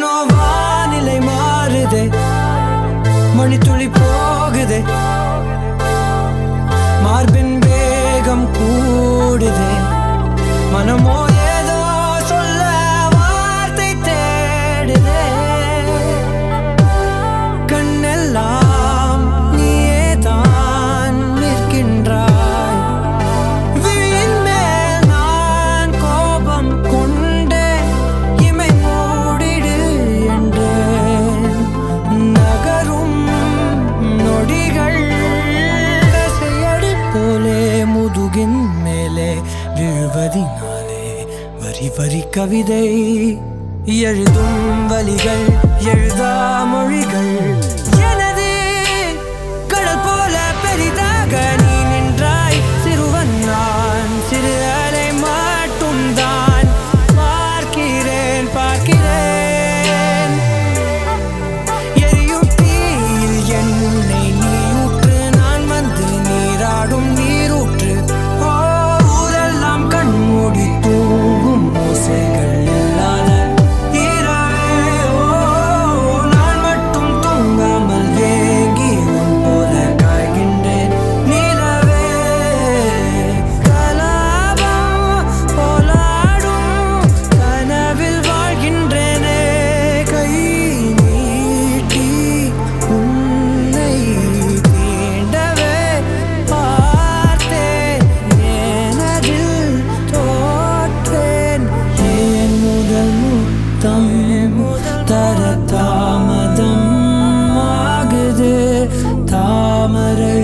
ஏனோ வானிலை மாறுதே, மணித்துளி போகுதே, மார்பின் வேகம் கூடுதே, மனமோ ஏதோ சொல்ல வார்த்தை தேடுதே. கண்ணெல்லாம் நீயே தான் நிற்கின்றாய், விழியின் மேல் நான் கோபம் கொண்டே இமை மூடிடு என்றேன். நகரும் நொடிகள் தசையடி போலே முதுகின் மேலே விழுவதினாலே வரி வரி கவிதை எழுதும் வலிகள் எழுதா மொழிகள். எனது கடல் போல பெரிதாக நீ நின்றாய், சிறுவன் நான் சிறு அலை மட்டும் தான் பார்க்கிறேன் பார்க்கிறேன். எரியும் தீயில் என்னை நீ ஊற்று, நான் வந்து நீராடும் நீரூற்று. ஊரெல்லாம் கண்மூடி தூங்கும் ஓசைகள் இல்லாத இரவே. நான் மட்டும் தூங்காமல் ஏங்கி உன் போல காய்கின்றேன் நிலவே. கலாபம் போலாடும் கனவில் வாழ்கின்றேனே, கை நீட்டி உன்னை தீண்டவே பார்த்தேன், ஏனதில் தோற்றேன். ஏன் முதல் முத்தம் தர தாமதம் ஆகுது, தாமரை